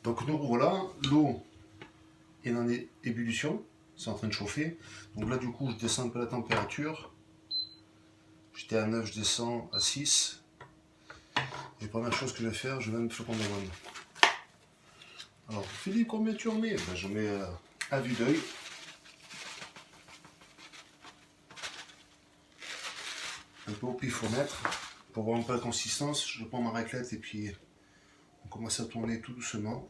Donc nous voilà, l'eau est en ébullition, c'est en train de chauffer. Donc là du coup je descends un peu la température. J'étais à 9, je descends à 6. Et première chose que je vais faire, je vais mettre le flocon d'avoine. Alors Philippe, combien tu en mets? Ben, je mets à vue d'œil. Un peu au pifomètre. Pour voir un peu la consistance, je prends ma raclette et puis on commence à tourner tout doucement.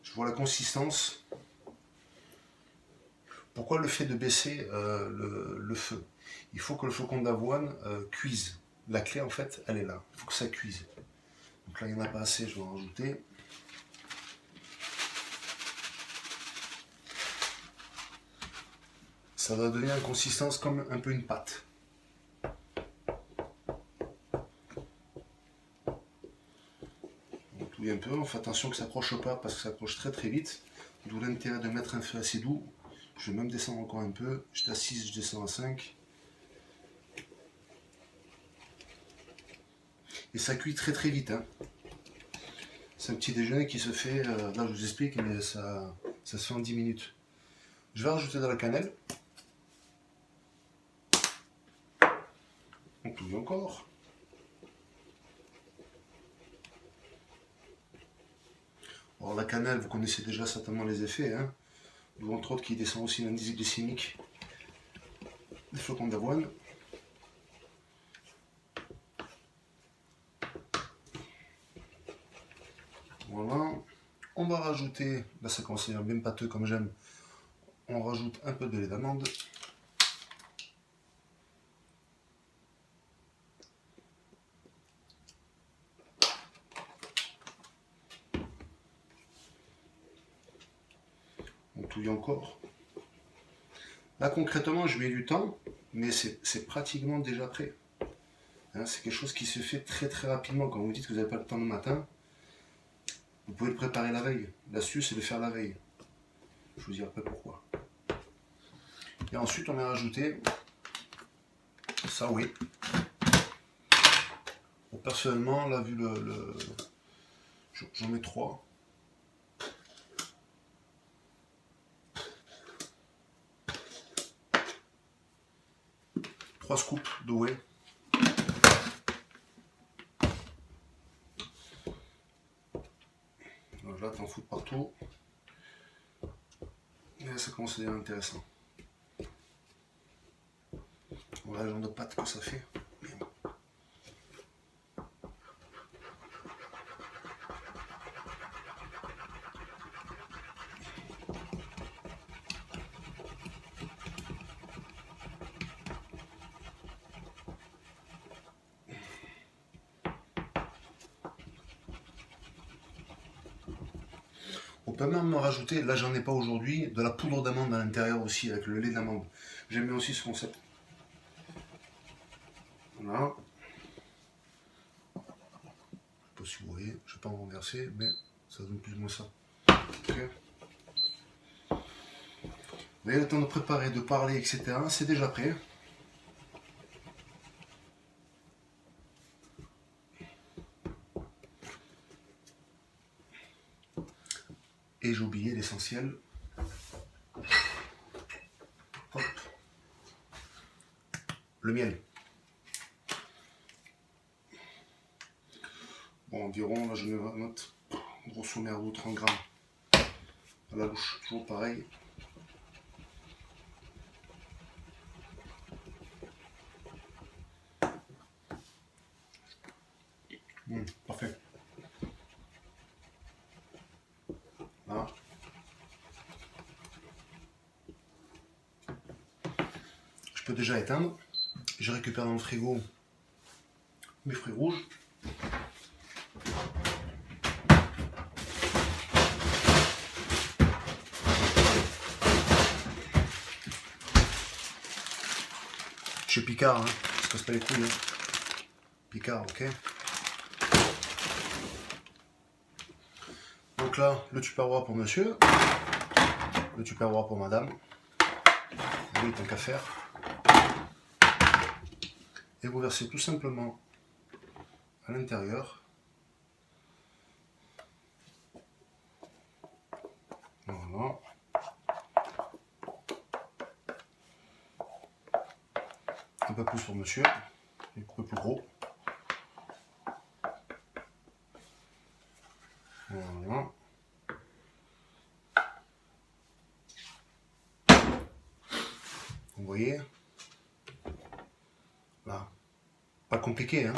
Je vois la consistance. Pourquoi le fait de baisser le feu? Il faut que le flocon d'avoine cuise. La clé en fait, elle est là. Il faut que ça cuise. Donc là, il n'y en a pas assez, je vais en rajouter. Ça va donner une consistance comme un peu une pâte. On touille un peu, on fait attention que ça accroche pas parce que ça accroche très très vite. D'où l'intérêt de mettre un feu assez doux. Je vais même descendre encore un peu. J'étais à 6, je descends à 5. Et ça cuit très très vite. Hein. C'est un petit déjeuner qui se fait, là je vous explique, mais ça se fait en 10 minutes. Je vais rajouter de la cannelle. On touille encore. Alors la cannelle, vous connaissez déjà certainement les effets. Hein. D'où entre autres qui descend aussi l'indice glycémique des flocons d'avoine. Voilà. On va rajouter, là ça commence à être bien pâteux comme j'aime, on rajoute un peu de lait d'amande. On touille encore. Là concrètement je mets du temps, mais c'est pratiquement déjà prêt. Hein, c'est quelque chose qui se fait très très rapidement. Quand vous dites que vous n'avez pas le temps le matin, vous pouvez le préparer la veille. L'astuce c'est de le faire la veille. Je vous dirai après pourquoi. Et ensuite on a rajouté ça, oui. Bon, personnellement, là vu j'en mets 3. Trois scoops de whey. Là, t'en fous partout. Et là, ça commence à devenir intéressant. Voilà le genre de pâte que ça fait. On peut même rajouter, là j'en ai pas aujourd'hui, de la poudre d'amande à l'intérieur aussi, avec le lait d'amande. J'aime bien aussi ce concept. Voilà. Je sais pas si vous voyez, je vais pas en renverser, mais ça donne plus ou moins ça. Okay. Vous avez le temps de préparer, de parler, etc. C'est déjà prêt. Et j'ai oublié l'essentiel. Hop. Le miel. Bon, environ, là je me note, grosso merdo 30 grammes. À la louche, toujours pareil. Parfait. Voilà. Je peux déjà éteindre. Je récupère dans le frigo mes fruits rouges. Chez Picard, hein, ça se casse pas les couilles. Hein. Picard, ok. Donc là, le tupperware pour monsieur, le tupperware pour madame. Oui, tant qu'à faire. Et vous versez tout simplement à l'intérieur Voilà. Un peu plus pour monsieur, un peu plus gros. Voilà. Vous voyez, là, pas compliqué, hein.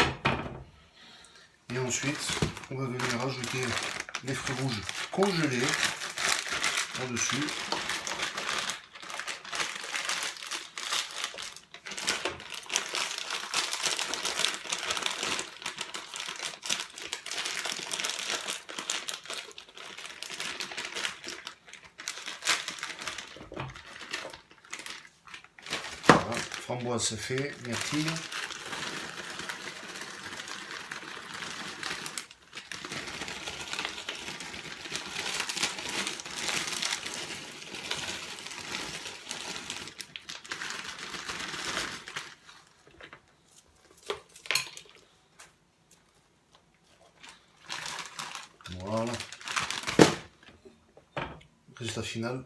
Et ensuite, on va venir rajouter les fruits rouges congelés en-dessus. Voilà, framboise c'est fait, myrtille. Voilà. Résultat final.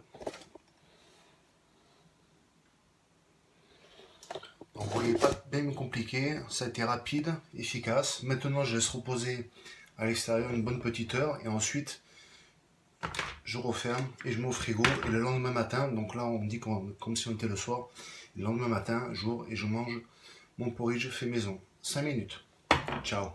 Donc, vous voyez, pas bien compliqué, ça a été rapide, efficace. Maintenant, je laisse reposer à l'extérieur une bonne petite heure et ensuite je referme et je mets au frigo. Et le lendemain matin, donc là on me dit comme si on était le soir, le lendemain matin, j'ouvre et je mange mon porridge fait maison. 5 minutes. Ciao.